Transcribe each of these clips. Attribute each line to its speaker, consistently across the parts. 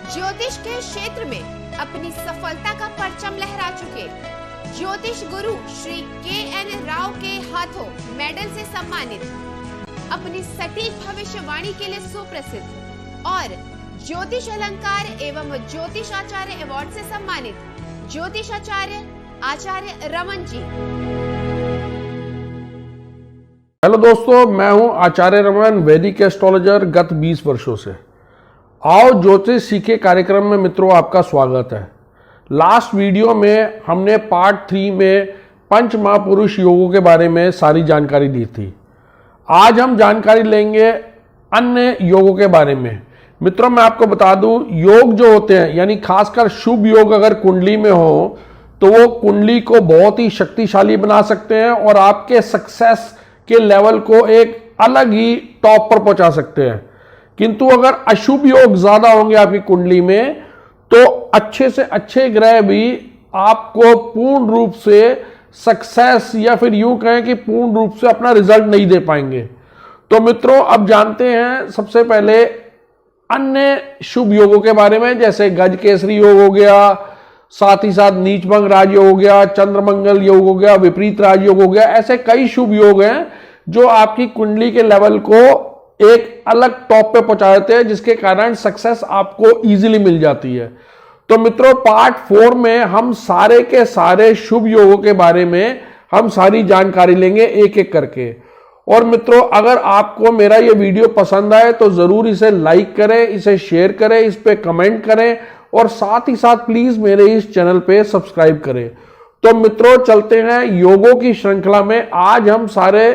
Speaker 1: ज्योतिष के क्षेत्र में अपनी सफलता का परचम लहरा चुके ज्योतिष गुरु श्री के.एन. राव के हाथों मेडल से सम्मानित, अपनी सटीक भविष्यवाणी के लिए सुप्रसिद्ध और ज्योतिष अलंकार एवं ज्योतिष आचार्य अवार्ड से सम्मानित ज्योतिष आचार्य रमन जी।
Speaker 2: हेलो दोस्तों, मैं हूं आचार्य रमन, वैदिक एस्ट्रोलॉजर गत 20 वर्षों से। आओ ज्योतिष सीखे कार्यक्रम में मित्रों आपका स्वागत है। लास्ट वीडियो में हमने पार्ट 3 में पंच महापुरुष योगों के बारे में सारी जानकारी दी थी। आज हम जानकारी लेंगे अन्य योगों के बारे में। मित्रों मैं आपको बता दूं, योग जो होते हैं यानी खासकर शुभ योग अगर कुंडली में हो तो वो कुंडली को बहुत ही शक्तिशाली बना सकते हैं और आपके सक्सेस के लेवल को एक अलग ही टॉप पर पहुंचा सकते हैं। किंतु अगर अशुभ योग ज्यादा होंगे आपकी कुंडली में तो अच्छे से अच्छे ग्रह भी आपको पूर्ण रूप से सक्सेस या फिर यूं कहें कि पूर्ण रूप से अपना रिजल्ट नहीं दे पाएंगे। तो मित्रों अब जानते हैं सबसे पहले अन्य शुभ योगों के बारे में, जैसे गज केसरी योग हो गया, साथ ही साथ नीचभंग राजयोग हो गया, चंद्रमंगल योग हो गया, विपरीत राजयोग हो गया। ऐसे कई शुभ योग हैं जो आपकी कुंडली के लेवल को एक अलग टॉप पे पहुंचा देते हैं, जिसके कारण सक्सेस आपको इजीली मिल जाती है। तो मित्रों पार्ट 4 में हम सारे के सारे शुभ योगों के बारे में हम सारी जानकारी लेंगे एक एक करके। और मित्रों अगर आपको मेरा ये वीडियो पसंद आए तो जरूर इसे लाइक करें, इसे शेयर करें, इस पे कमेंट करें और साथ ही साथ प्लीज मेरे इस चैनल पे सब्सक्राइब करें। तो मित्रों चलते हैं योगों की श्रृंखला में। आज हम सारे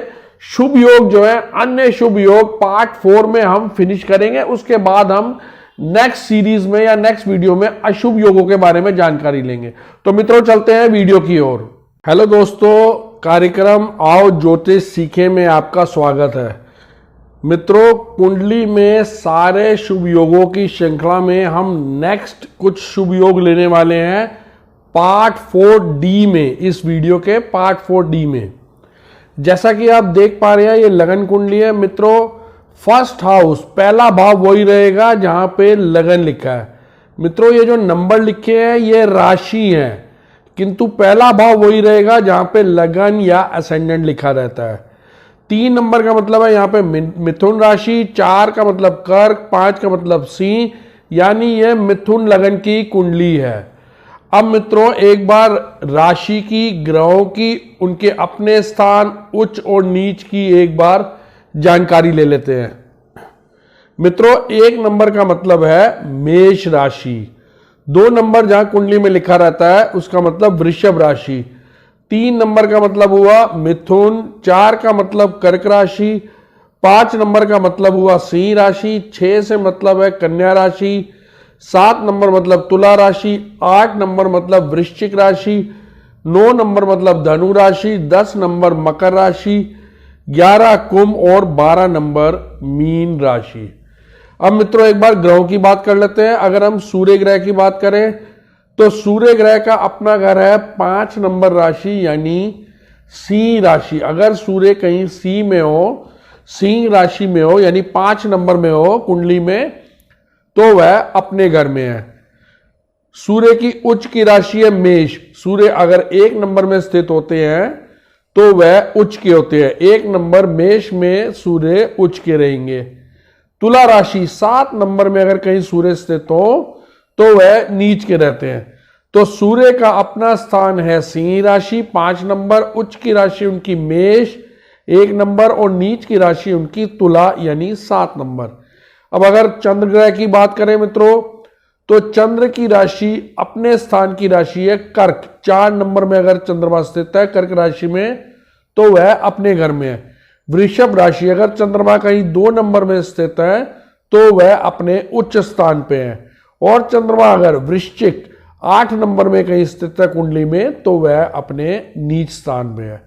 Speaker 2: शुभ योग जो है, अन्य शुभ योग पार्ट 4 में हम फिनिश करेंगे। उसके बाद हम नेक्स्ट सीरीज में या नेक्स्ट वीडियो में अशुभ योगों के बारे में जानकारी लेंगे। तो मित्रों चलते हैं वीडियो की ओर। हेलो दोस्तों, कार्यक्रम आओ ज्योतिष सीखे में आपका स्वागत है। मित्रों कुंडली में सारे शुभ योगों की श्रृंखला में हम नेक्स्ट कुछ शुभ योग लेने वाले हैं पार्ट 4D में। इस वीडियो के पार्ट 4D में जैसा कि आप देख पा रहे हैं ये लगन कुंडली है। मित्रों फर्स्ट हाउस पहला भाव वही रहेगा जहां पे लगन लिखा है। मित्रों ये जो नंबर लिखे हैं ये राशि है, किंतु पहला भाव वही रहेगा जहां पे लगन या असेंडेंट लिखा रहता है। 3 नंबर का मतलब है यहाँ पे मिथुन राशि, 4 का मतलब कर्क, 5 का मतलब सिंह, यानी ये मिथुन लगन की कुंडली है। अब मित्रों एक बार राशि की, ग्रहों की, उनके अपने स्थान, उच्च और नीच की एक बार जानकारी ले लेते हैं। मित्रों 1 नंबर का मतलब है मेष राशि, 2 नंबर जहां कुंडली में लिखा रहता है उसका मतलब वृषभ राशि, 3 नंबर का मतलब हुआ मिथुन, 4 का मतलब कर्क राशि, 5 नंबर का मतलब हुआ सिंह राशि, 6 से मतलब है कन्या राशि, 7 नंबर मतलब तुला राशि, 8 नंबर मतलब वृश्चिक राशि, 9 नंबर मतलब धनु राशि, 10 नंबर मकर राशि, 11 कुंभ और 12 नंबर मीन राशि। अब मित्रों एक बार ग्रहों की बात कर लेते हैं। अगर हम सूर्य ग्रह की बात करें तो सूर्य ग्रह का अपना घर है 5 नंबर राशि यानी सिंह राशि। अगर सूर्य कहीं सिंह में हो, सिंह राशि में हो यानी 5 नंबर में हो कुंडली में तो वह अपने घर में है। सूर्य की उच्च की राशि है मेष। सूर्य अगर 1 नंबर में स्थित होते हैं तो वह उच्च के होते हैं। 1 नंबर मेष में सूर्य उच्च के रहेंगे। तुला राशि 7 नंबर में अगर कहीं सूर्य स्थित हो तो वह नीच के रहते हैं। तो सूर्य का अपना स्थान है सिंह राशि 5 नंबर, उच्च की राशि उनकी मेष 1 नंबर और नीच की राशि उनकी तुला यानी 7 नंबर। अब अगर चंद्र ग्रह की बात करें मित्रों तो चंद्र की राशि अपने स्थान की राशि है कर्क, 4 नंबर में अगर चंद्रमा स्थित है कर्क राशि में तो वह अपने घर में है। वृषभ राशि अगर चंद्रमा कहीं 2 नंबर में स्थित है तो वह अपने उच्च स्थान पे है। और चंद्रमा अगर वृश्चिक 8 नंबर में कहीं स्थित है कुंडली में तो वह अपने नीच स्थान पे है।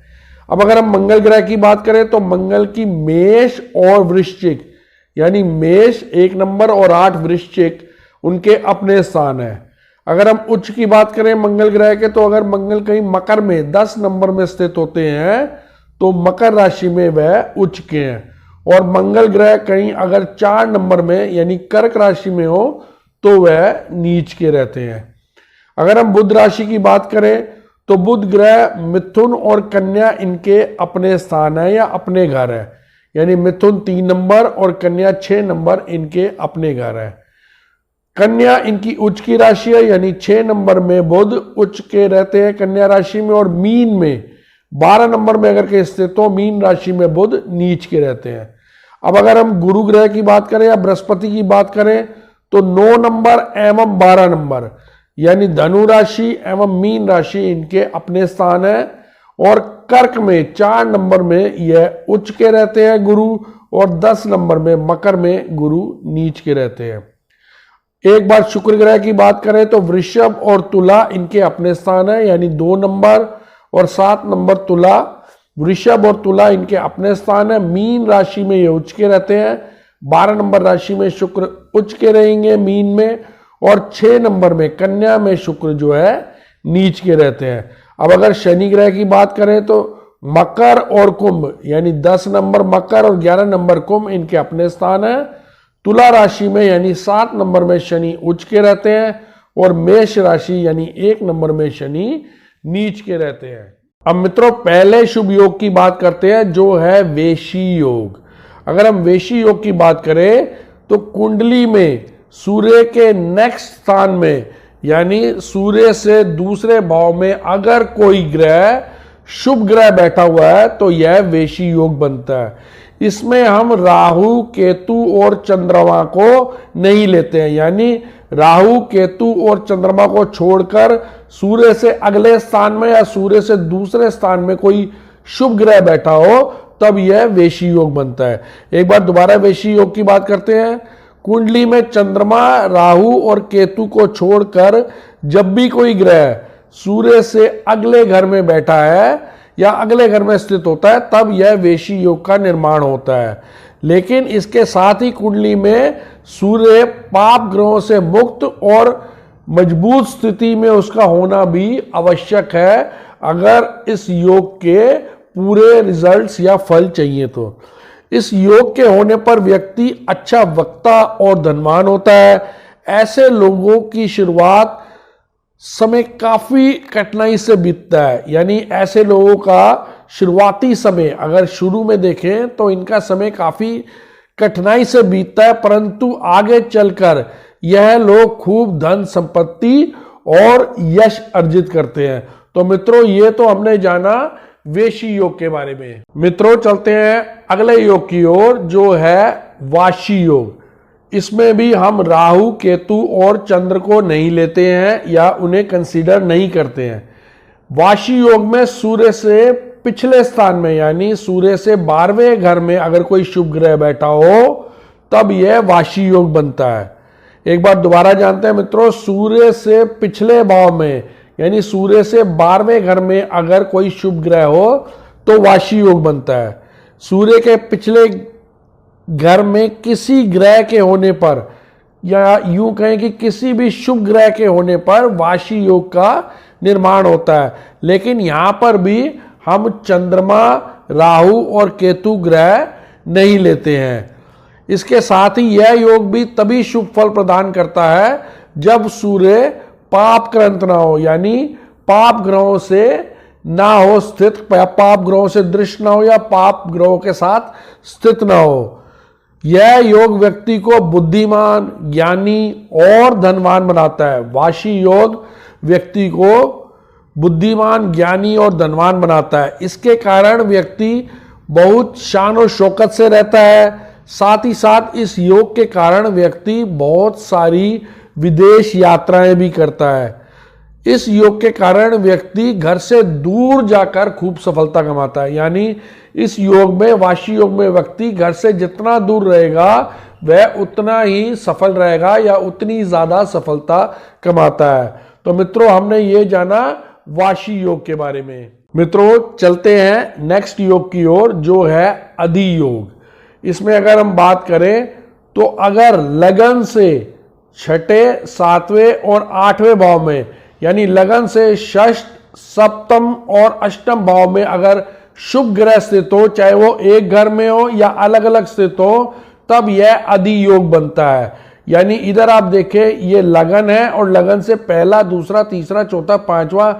Speaker 2: अब अगर हम मंगल ग्रह की बात करें तो मंगल की मेष और वृश्चिक यानी मेष 1 नंबर और 8 वृश्चिक उनके अपने स्थान है। अगर हम उच्च की बात करें मंगल ग्रह के तो अगर मंगल कहीं मकर में 10 नंबर में स्थित होते हैं तो मकर राशि में वह उच्च के हैं। और मंगल ग्रह कहीं अगर 4 नंबर में यानी कर्क राशि में हो तो वह नीच के रहते हैं। अगर हम बुध राशि की बात करें तो बुध ग्रह मिथुन और कन्या इनके अपने स्थान है या अपने घर है, यानी मिथुन 3 नंबर और कन्या 6 नंबर इनके अपने घर है। कन्या इनकी उच्च की राशि है, यानी 6 नंबर में बुध उच्च के रहते हैं कन्या राशि में, और मीन में 12 नंबर में अगर के स्थित हो मीन राशि में बुध नीच के रहते हैं। अब अगर हम गुरु ग्रह की बात करें या बृहस्पति की बात करें तो 9 नंबर एवं 12 नंबर यानी धनु राशि एवं मीन राशि इनके अपने स्थान है, और कर्क में 4 नंबर में यह उच्च के रहते हैं गुरु, और 10 नंबर में मकर में गुरु नीच के रहते हैं। एक बार शुक्र ग्रह की बात करें तो वृषभ और तुला इनके अपने स्थान है, यानी 2 नंबर और 7 नंबर तुला, वृषभ और तुला इनके अपने स्थान है। मीन राशि में ये उच्च के रहते हैं, 12 नंबर राशि में शुक्र उच्च के रहेंगे मीन में, और 6 नंबर में कन्या में शुक्र जो है नीच के रहते हैं। अब अगर शनि ग्रह की बात करें तो मकर और कुंभ यानी 10 नंबर मकर और 11 नंबर कुंभ इनके अपने स्थान है। तुला राशि में यानी 7 नंबर में शनि उच्च के रहते हैं, और मेष राशि यानी 1 नंबर में शनि नीच के रहते हैं। अब मित्रों पहले शुभ योग की बात करते हैं जो है वेशी योग। अगर हम वेशी योग की बात करें तो कुंडली में सूर्य के नेक्स्ट स्थान में यानी सूर्य से दूसरे भाव में अगर कोई ग्रह शुभ ग्रह बैठा हुआ है तो यह वेशी योग बनता है। इसमें हम राहु केतु और चंद्रमा को नहीं लेते हैं, यानी राहु केतु और चंद्रमा को छोड़कर सूर्य से अगले स्थान में या सूर्य से दूसरे स्थान में कोई शुभ ग्रह बैठा हो तब यह वेशी योग बनता है। एक बार दोबारा वेशी योग की बात करते हैं। कुंडली में चंद्रमा राहु और केतु को छोड़कर जब भी कोई ग्रह सूर्य से अगले घर में बैठा है या अगले घर में स्थित होता है तब यह वेशी योग का निर्माण होता है। लेकिन इसके साथ ही कुंडली में सूर्य पाप ग्रहों से मुक्त और मजबूत स्थिति में उसका होना भी आवश्यक है अगर इस योग के पूरे रिजल्ट्स या फल चाहिए तो। इस योग के होने पर व्यक्ति अच्छा वक्ता और धनवान होता है। ऐसे लोगों की शुरुआत समय काफी कठिनाई से बीतता है, यानी ऐसे लोगों का शुरुआती समय अगर शुरू में देखें तो इनका समय काफी कठिनाई से बीतता है, परंतु आगे चलकर यह लोग खूब धन संपत्ति और यश अर्जित करते हैं। तो मित्रों ये तो हमने जाना वेशी योग के बारे में। मित्रों चलते हैं अगले योग की ओर जो है वाशी योग। इसमें भी हम राहु केतु और चंद्र को नहीं लेते हैं या उन्हें कंसीडर नहीं करते हैं। वाशी योग में सूर्य से पिछले स्थान में यानी सूर्य से 12वें घर में अगर कोई शुभ ग्रह बैठा हो तब यह वाशी योग बनता है। एक बार दोबारा जानते हैं मित्रों, सूर्य से पिछले भाव में यानी सूर्य से 12वें घर में अगर कोई शुभ ग्रह हो तो वाशी योग बनता है। सूर्य के पिछले घर में किसी ग्रह के होने पर या यूं कहें कि किसी भी शुभ ग्रह के होने पर वाशी योग का निर्माण होता है। लेकिन यहां पर भी हम चंद्रमा राहु और केतु ग्रह नहीं लेते हैं। इसके साथ ही यह योग भी तभी शुभ फल प्रदान करता है जब सूर्य पाप ग्रंथ ना हो, यानी पाप ग्रहों से ना हो स्थित, पाप ग्रहों से दृष्ट ना हो या पाप ग्रहों के साथ स्थित ना हो। यह योग व्यक्ति को बुद्धिमान, ज्ञानी और धनवान बनाता है। वाशी योग व्यक्ति को बुद्धिमान, ज्ञानी और धनवान बनाता है। इसके कारण व्यक्ति बहुत शान और शौकत से रहता है। साथ ही साथ इस योग के कारण व्यक्ति बहुत सारी विदेश यात्राएं भी करता है। इस योग के कारण व्यक्ति घर से दूर जाकर खूब सफलता कमाता है। यानी इस योग में, वाशी योग में व्यक्ति घर से जितना दूर रहेगा वह उतना ही सफल रहेगा या उतनी ज्यादा सफलता कमाता है। तो मित्रों हमने ये जाना वाशी योग के बारे में। मित्रों चलते हैं नेक्स्ट योग की ओर जो है अधि योग। इसमें अगर हम बात करें तो अगर लगन से 6, 7वें और 8वें भाव में यानी लगन से षष्ठ, सप्तम और अष्टम भाव में अगर शुभ ग्रह स्थित हो, चाहे वो एक घर में हो या अलग अलग स्थित हो, तब यह अधि योग बनता है। यानी इधर आप देखें ये लगन है और लगन से पहला, दूसरा, तीसरा, चौथा, पांचवा,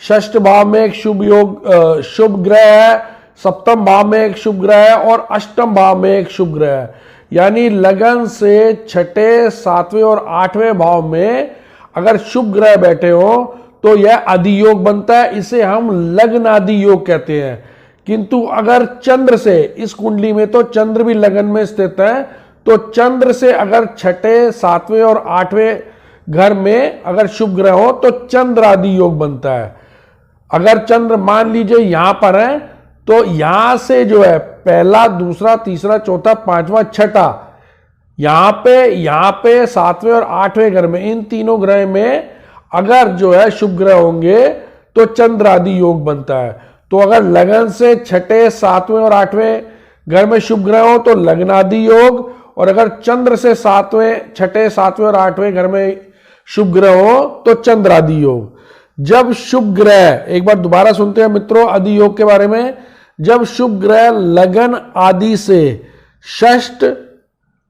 Speaker 2: षष्ठ भाव में एक शुभ योग शुभ ग्रह है, सप्तम भाव में एक शुभ ग्रह है और अष्टम भाव में एक शुभ ग्रह है। यानी लगन से छठे, सातवें और आठवें भाव में अगर शुभ ग्रह बैठे हो तो यह अधियोग बनता है, इसे हम लग्न आदि योग कहते हैं। किंतु अगर चंद्र से, इस कुंडली में तो चंद्र भी लगन में स्थित है, तो चंद्र से अगर छठे, सातवें और आठवें घर में अगर शुभ ग्रह हो तो चंद्र आदि योग बनता है। अगर चंद्र मान लीजिए यहां पर है तो यहां से जो है पहला, दूसरा, तीसरा, चौथा, पांचवा, छठा, यहां पे सातवें और आठवें घर में, इन तीनों ग्रह में अगर जो है शुभ ग्रह होंगे तो चंद्र आदि योग बनता है। तो अगर लगन से छठे, सातवें और आठवें घर में शुभ ग्रह हो तो लग्न आदि योग, और अगर चंद्र से सातवें, छठे, सातवें और आठवें घर में शुभ ग्रह हो तो चंद्र आदि योग। जब शुभ ग्रह, एक बार दोबारा सुनते हैं मित्रों आदि योग के बारे में, जब शुभ ग्रह लगन आदि से षष्ठ,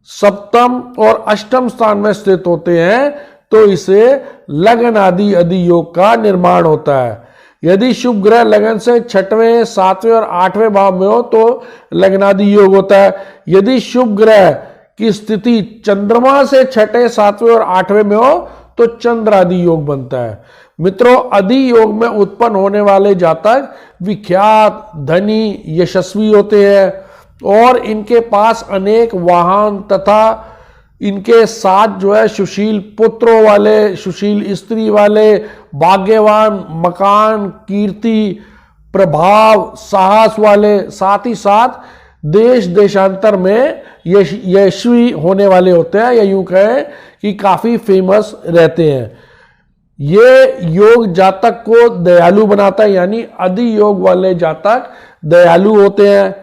Speaker 2: सप्तम और अष्टम स्थान में स्थित होते हैं तो इसे लगन आदि आदि योग का निर्माण होता है। यदि शुभ ग्रह लगन से छठवें, सातवें और आठवें भाव में हो तो लग्नादि योग होता है। यदि शुभ ग्रह की स्थिति चंद्रमा से छठे, सातवें और आठवें में हो तो चंद्र आदि योग बनता है। मित्रों, आदि योग में उत्पन्न होने वाले जातक विख्यात, धनी, यशस्वी होते हैं और इनके पास अनेक वाहन तथा इनके साथ जो है सुशील पुत्रों वाले, सुशील स्त्री वाले, भाग्यवान, मकान, कीर्ति, प्रभाव, साहस वाले, साथ ही साथ देश देशांतर में यशस्वी होने वाले होते हैं, या यूं कहें कि काफी फेमस रहते हैं। ये योग जातक को दयालु बनाता है, यानी आदि योग वाले जातक दयालु होते हैं।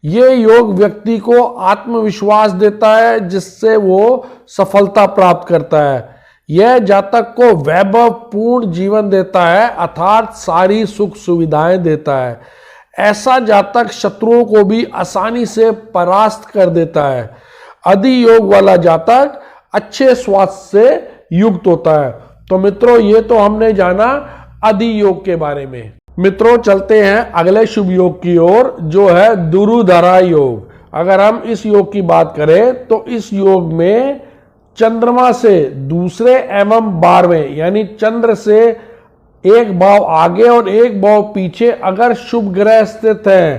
Speaker 2: ये योग व्यक्ति को आत्मविश्वास देता है जिससे वो सफलता प्राप्त करता है। यह जातक को वैभवपूर्ण जीवन देता है, अर्थात सारी सुख सुविधाएं देता है। ऐसा जातक शत्रुओं को भी आसानी से परास्त कर देता है। आदि योग वाला जातक अच्छे स्वास्थ्य से युक्त होता है। तो मित्रों, ये तो हमने जाना आदि योग के बारे में। मित्रों, चलते हैं अगले शुभ योग की ओर, जो है दुरुधरा योग। अगर हम इस योग की बात करें तो इस योग में चंद्रमा से दूसरे एवं 12वें, यानी चंद्र से एक भाव आगे और एक भाव पीछे अगर शुभ ग्रह स्थित है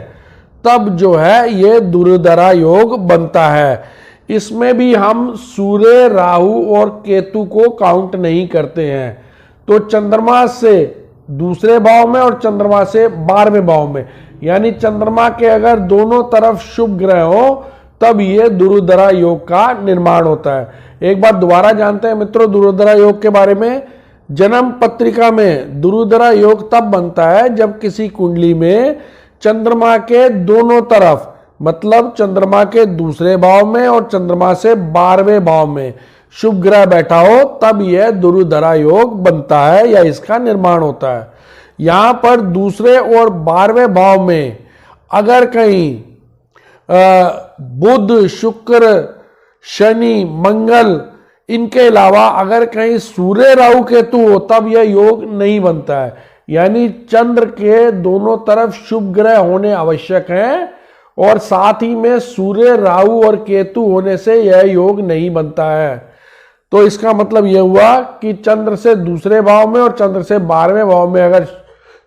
Speaker 2: तब जो है ये दुरुधरा योग बनता है। इसमें भी हम सूर्य, राहु और केतु को काउंट नहीं करते हैं। तो चंद्रमा से दूसरे भाव में और चंद्रमा से 12वें भाव में, यानी चंद्रमा के अगर दोनों तरफ शुभ ग्रह हो तब ये दुरुधरा योग का निर्माण होता है। एक बार दोबारा जानते हैं मित्रों दुरुधरा योग के बारे में। जन्म पत्रिका में दुरुधरा योग तब बनता है जब किसी कुंडली में चंद्रमा के दोनों तरफ, मतलब चंद्रमा के दूसरे भाव में और चंद्रमा से 12वें भाव में शुभ ग्रह बैठा हो, तब यह दुरुधरा योग बनता है या इसका निर्माण होता है। यहां पर दूसरे और 12वें भाव में अगर कहीं बुध, शुक्र, शनि, मंगल, इनके अलावा अगर कहीं सूर्य, राहु, केतु हो तब यह योग नहीं बनता है। यानी चंद्र के दोनों तरफ शुभ ग्रह होने आवश्यक हैं और साथ ही में सूर्य, राहु और केतु होने से यह योग नहीं बनता है। तो इसका मतलब यह हुआ कि चंद्र से दूसरे भाव में और चंद्र से 12वें भाव में अगर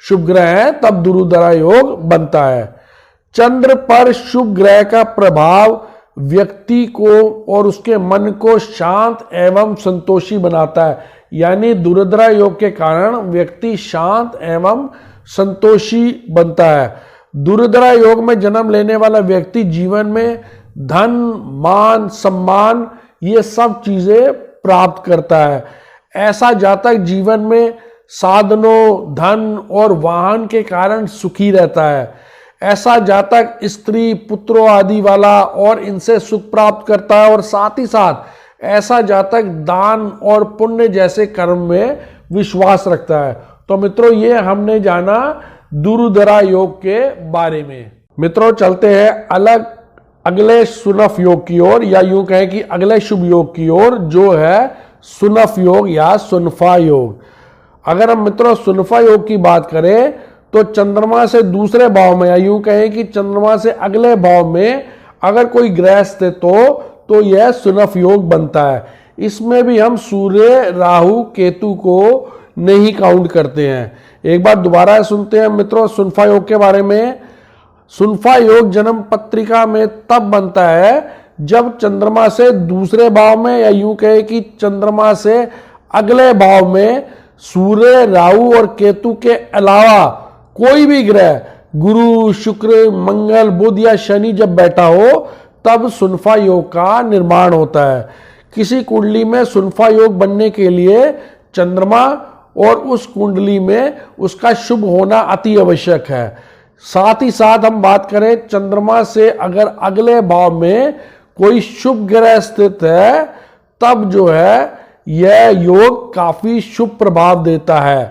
Speaker 2: शुभ ग्रह है तब दुरुधरा योग बनता है। चंद्र पर शुभ ग्रह का प्रभाव व्यक्ति को और उसके मन को शांत एवं संतोषी बनाता है। यानी दुरुधरा योग के कारण व्यक्ति शांत एवं संतोषी बनता है। दुरुधरा योग में जन्म लेने वाला व्यक्ति जीवन में धन, मान, सम्मान, ये सब चीजें प्राप्त करता है। ऐसा जातक जीवन में साधनों, धन और वाहन के कारण सुखी रहता है। ऐसा जातक स्त्री, पुत्रों आदि वाला और इनसे सुख प्राप्त करता है और साथ ही साथ ऐसा जातक दान और पुण्य जैसे कर्म में विश्वास रखता है। तो मित्रों, ये हमने जाना दुरुधरा योग के बारे में। मित्रों, चलते हैं अलग अगले सुनफ योग की ओर, या यूं कहें कि अगले शुभ योग की ओर, जो है सुनफ योग या सुनफा योग। अगर हम मित्रों सुनफा योग की बात करें तो चंद्रमा से दूसरे भाव में, या यूं कहें कि चंद्रमा से अगले भाव में अगर कोई ग्रह स्थित हो तो यह सुनफ योग बनता है। इसमें भी हम सूर्य, राहु, केतु को नहीं काउंट करते हैं। एक बार दोबारा सुनते हैं मित्रों सुनफा योग के बारे में। सुनफा योग जन्म पत्रिका में तब बनता है जब चंद्रमा से दूसरे भाव में, या यूं कहे कि चंद्रमा से अगले भाव में सूर्य, राहु और केतु के अलावा कोई भी ग्रह, गुरु, शुक्र, मंगल, बुध या शनि जब बैठा हो तब सुनफा योग का निर्माण होता है। किसी कुंडली में सुनफा योग बनने के लिए चंद्रमा और उस कुंडली में उसका शुभ होना अति आवश्यक है। साथ ही साथ हम बात करें चंद्रमा से अगर अगले भाव में कोई शुभ ग्रह स्थित है तब जो है यह योग काफी शुभ प्रभाव देता है।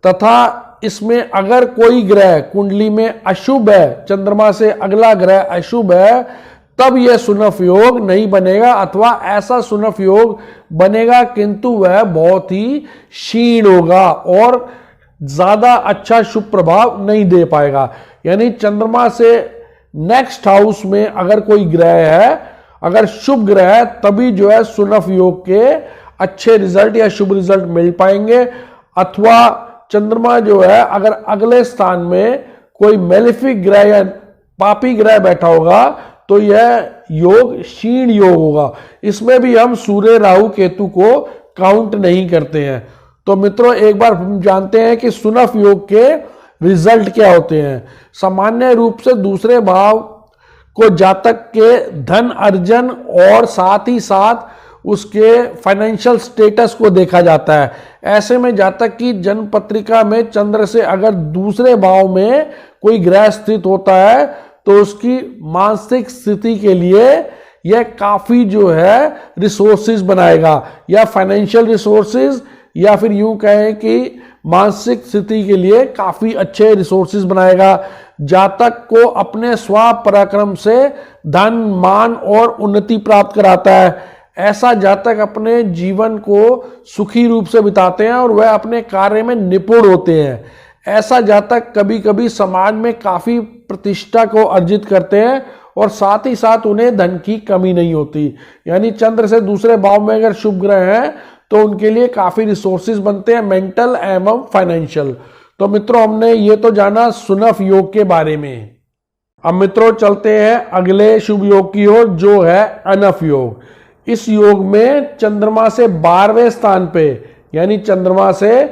Speaker 2: तथा इसमें अगर कोई ग्रह कुंडली में अशुभ है, चंद्रमा से अगला ग्रह अशुभ है, तब यह सुनफ योग नहीं बनेगा, अथवा ऐसा सुनफ योग बनेगा किंतु वह बहुत ही क्षीण होगा और ज्यादा अच्छा शुभ प्रभाव नहीं दे पाएगा। यानी चंद्रमा से नेक्स्ट हाउस में अगर कोई ग्रह है, अगर शुभ ग्रह है, तभी जो है सुनफ योग के अच्छे रिजल्ट या शुभ रिजल्ट मिल पाएंगे। अथवा चंद्रमा जो है अगर अगले स्थान में कोई मेलेफिक ग्रह या पापी ग्रह बैठा होगा तो यह योग क्षीण योग होगा। इसमें भी हम सूर्य, राहु, केतु को काउंट नहीं करते हैं। तो मित्रों एक बार हम जानते हैं कि सुनफ योग के रिजल्ट क्या होते हैं। सामान्य रूप से दूसरे भाव को जातक के धन अर्जन और साथ ही साथ उसके फाइनेंशियल स्टेटस को देखा जाता है। ऐसे में जातक की जन्म पत्रिका में चंद्र से अगर दूसरे भाव में कोई ग्रह स्थित होता है तो उसकी मानसिक स्थिति के लिए यह काफी जो है रिसोर्सेज बनाएगा, या फाइनेंशियल रिसोर्सेज, या फिर यूं कहें कि मानसिक स्थिति के लिए काफी अच्छे रिसोर्सेज बनाएगा। जातक को अपने स्व पराक्रम से धन, मान और उन्नति प्राप्त कराता है। ऐसा जातक अपने जीवन को सुखी रूप से बिताते हैं और वह अपने कार्य में निपुण होते हैं। ऐसा जातक कभी कभी समाज में काफी प्रतिष्ठा को अर्जित करते हैं और साथ ही साथ उन्हें धन की कमी नहीं होती। यानी चंद्र से दूसरे भाव में अगर शुभ ग्रह हैं तो उनके लिए काफी रिसोर्सेज बनते हैं, मेंटल एवं फाइनेंशियल। तो मित्रों हमने ये तो जाना सुनफ योग के बारे में। अब मित्रों चलते हैं अगले शुभ योग की ओर, जो है अनफ योग। इस योग में चंद्रमा से 12वें स्थान पे, यानी चंद्रमा से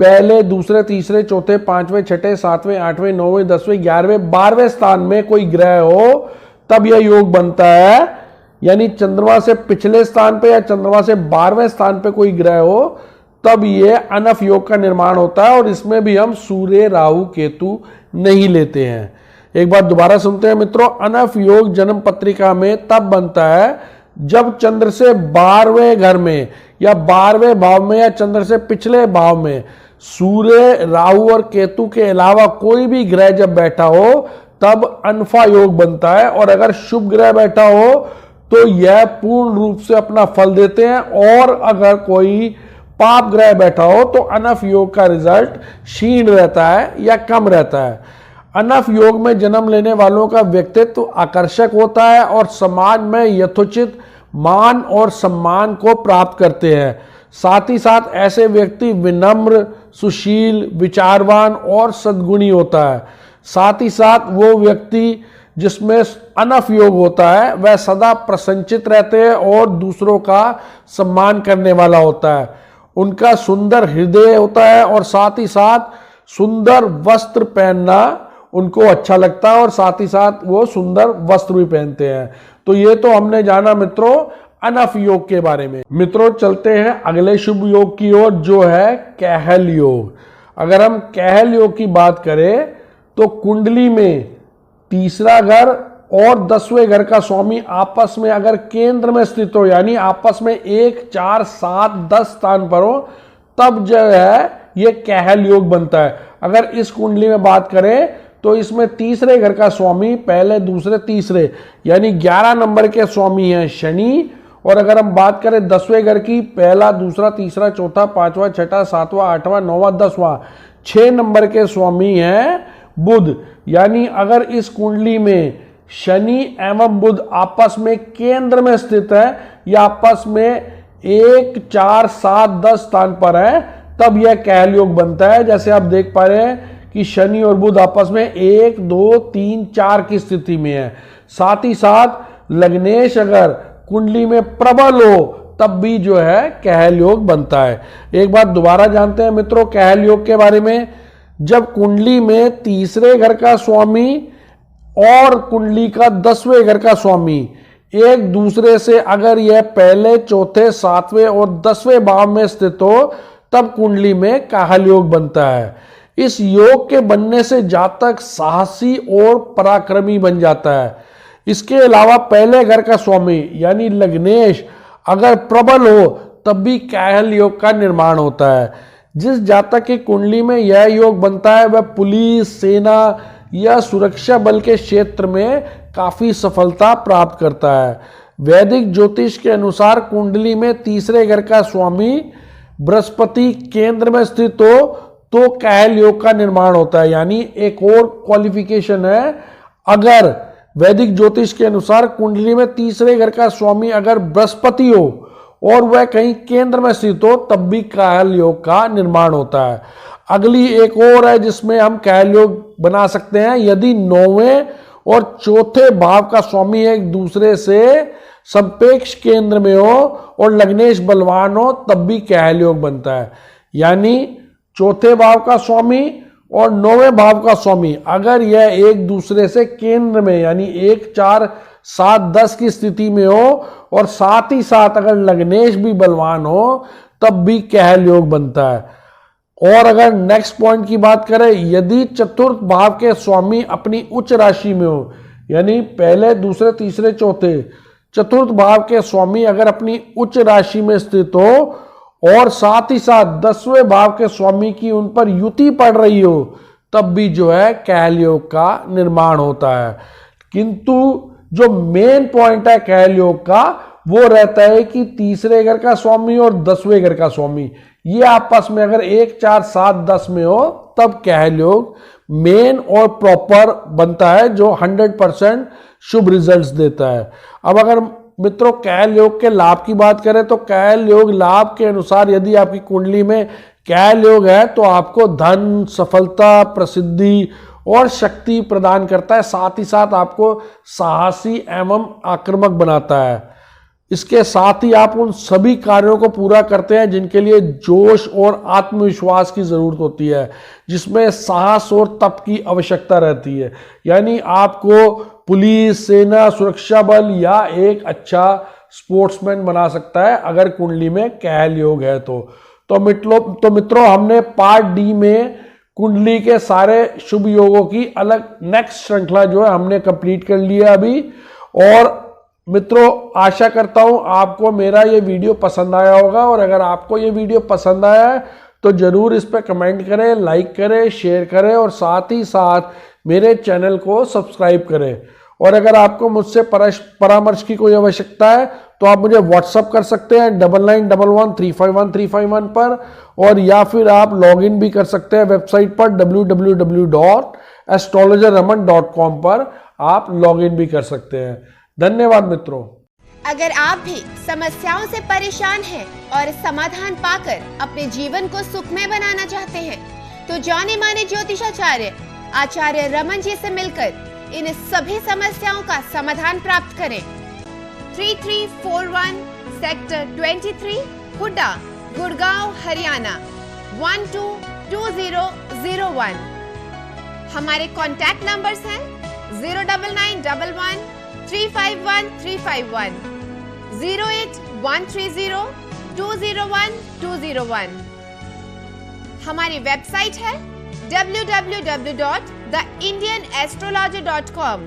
Speaker 2: पहले, दूसरे, तीसरे, चौथे, 5वें, 6ठे, 7वें, 8वें, 9वें, 10वें, 11वें, 12वें स्थान में कोई ग्रह हो तब यह योग बनता है। यानी चंद्रमा से पिछले स्थान पे या चंद्रमा से 12वें स्थान पे कोई ग्रह हो तब ये अनफ योग का निर्माण होता है। और इसमें भी हम सूर्य, राहु, केतु नहीं लेते हैं। एक बार दोबारा सुनते हैं मित्रों। अनफ योग जन्म पत्रिका में तब बनता है जब चंद्र से 12वें घर में या 12वें भाव में या चंद्र से पिछले भाव में सूर्य, राहु और केतु के अलावा कोई भी ग्रह जब बैठा हो तब अनफा योग बनता है। और अगर शुभ ग्रह बैठा हो तो यह पूर्ण रूप से अपना फल देते हैं, और अगर कोई पाप ग्रह बैठा हो तो अनफ योग का रिजल्ट क्षीण रहता है या कम रहता है। अनफ योग में जन्म लेने वालों का व्यक्तित्व आकर्षक होता है और समाज में यथोचित मान और सम्मान को प्राप्त करते हैं। साथ ही साथ ऐसे व्यक्ति विनम्र, सुशील, विचारवान और सद्गुणी होता है। साथ ही साथ वो व्यक्ति जिसमें अनफ योग होता है वह सदा प्रसन्नचित रहते हैं और दूसरों का सम्मान करने वाला होता है। उनका सुंदर हृदय होता है और साथ ही साथ सुंदर वस्त्र पहनना उनको अच्छा लगता है, और साथ ही साथ वो सुंदर वस्त्र भी पहनते हैं। तो ये तो हमने जाना मित्रों अनफ योग के बारे में। मित्रों चलते हैं अगले शुभ योग की ओर, जो है कहल योग। अगर हम कहल योग की बात करें तो कुंडली में तीसरा घर और 10वें घर का स्वामी आपस में अगर केंद्र में स्थित हो, यानी आपस में 1, 4, 7, 10 स्थान पर हो, तब जो है ये कहल योग बनता है। अगर इस कुंडली में बात करें तो इसमें तीसरे घर का स्वामी पहले दूसरे तीसरे यानी 11 नंबर के स्वामी हैं शनि। और अगर हम बात करें 10वें घर की, पहला दूसरा तीसरा चौथा पांचवा छठा सातवां आठवां नौवां 10वां 6 नंबर के स्वामी हैं बुध। यानी अगर इस कुंडली में शनि एवं बुध आपस में केंद्र में स्थित है या आपस में 1 4 7 10 स्थान पर है, तब यह कहल योग बनता है। जैसे आप देख पा रहे हैं कि शनि और बुध आपस में 1 2 3 4 की स्थिति में है। साथ ही साथ लग्नेश अगर कुंडली में प्रबल हो तब भी जो है कहल योग बनता है। एक बात दोबारा जानते हैं मित्रों कहल योग के बारे में। जब कुंडली में तीसरे घर का स्वामी और कुंडली का 10वें घर का स्वामी एक दूसरे से अगर यह पहले चौथे 7वें और 10वें भाव में स्थित हो तब कुंडली में कहल योग बनता है। इस योग के बनने से जातक साहसी और पराक्रमी बन जाता है। इसके अलावा पहले घर का स्वामी यानी लग्नेश अगर प्रबल हो तब भी कहल योग का निर्माण होता है। जिस जातक की कुंडली में यह योग बनता है वह पुलिस, सेना या सुरक्षा बल के क्षेत्र में काफी सफलता प्राप्त करता है। वैदिक ज्योतिष के अनुसार कुंडली में तीसरे घर का स्वामी बृहस्पति केंद्र में स्थित हो तो कहल योग का निर्माण होता है। यानी एक और क्वालिफिकेशन है, अगर वैदिक ज्योतिष के अनुसार कुंडली में तीसरे घर का स्वामी अगर बृहस्पति हो और वह कहीं केंद्र में स्थित हो तब भी कहल योग का निर्माण होता है। अगली एक और है जिसमें हम कहल योग बना सकते हैं, यदि 9वें और चौथे भाव का स्वामी एक दूसरे से संपेक्ष केंद्र में हो और लग्नेश बलवान हो तब भी कहल योग बनता है। यानी चौथे भाव का स्वामी और 9वें भाव का स्वामी अगर यह एक दूसरे से केंद्र में यानी 1 4 7 10 की स्थिति में हो और साथ ही साथ अगर लग्नेश भी बलवान हो तब भी कहल योग बनता है। और अगर नेक्स्ट पॉइंट की बात करें, यदि चतुर्थ भाव के स्वामी अपनी उच्च राशि में हो यानी पहले दूसरे तीसरे चौथे चतुर्थ भाव के स्वामी अगर अपनी उच्च राशि में स्थित हो और साथ ही साथ 10वें भाव के स्वामी की उन पर युति पड़ रही हो तब भी जो है कहल योग का निर्माण होता है। किंतु जो मेन पॉइंट है कहल योग का वो रहता है कि तीसरे घर का स्वामी और 10वें घर का स्वामी ये आपस में अगर 1 4 7 10 में हो तब कहल योग मेन और प्रॉपर बनता है जो 100% शुभ रिजल्ट्स देता है। अब अगर मित्रों कहल योग के लाभ की बात करें तो कहल योग लाभ के अनुसार यदि आपकी कुंडली में कहल योग है तो आपको धन, सफलता, प्रसिद्धि और शक्ति प्रदान करता है। साथ ही साथ आपको साहसी एवं आक्रामक बनाता है। इसके साथ ही आप उन सभी कार्यों को पूरा करते हैं जिनके लिए जोश और आत्मविश्वास की जरूरत होती है, जिसमें साहस और तप की आवश्यकता रहती है। यानी आपको पुलिस, सेना, सुरक्षा बल या एक अच्छा स्पोर्ट्समैन बना सकता है अगर कुंडली में कहल योग है तो मित्रों हमने पार्ट डी में कुंडली के सारे शुभ योगों की अलग नेक्स्ट श्रृंखला जो है हमने कंप्लीट कर लिया अभी। और मित्रों आशा करता हूं आपको मेरा ये वीडियो पसंद आया होगा और अगर आपको ये वीडियो पसंद आया है तो जरूर इस पर कमेंट करें, लाइक करें, शेयर करें और साथ ही साथ मेरे चैनल को सब्सक्राइब करें। और अगर आपको मुझसे परामर्श की कोई आवश्यकता है तो आप मुझे व्हाट्सअप कर सकते हैं 9911351351 पर, और या फिर आप लॉगिन भी कर सकते हैं वेबसाइट पर www.astrologerraman.com पर आप लॉगिन भी कर सकते हैं। धन्यवाद मित्रों।
Speaker 1: अगर आप भी समस्याओं से परेशान हैं और समाधान पाकर अपने जीवन को सुखमय बनाना चाहते हैं तो जाने माने ज्योतिषाचार्य आचार्य रमन जी से मिलकर इन सभी समस्याओं का समाधान प्राप्त करें। 3341 सेक्टर 23 हुड्डा, गुड़गांव, हरियाणा 122001। हमारे कॉन्टैक्ट नंबर्स हैं 09911 351 351, 08130 201 201। हमारी वेबसाइट है www.theindianastrologer.com।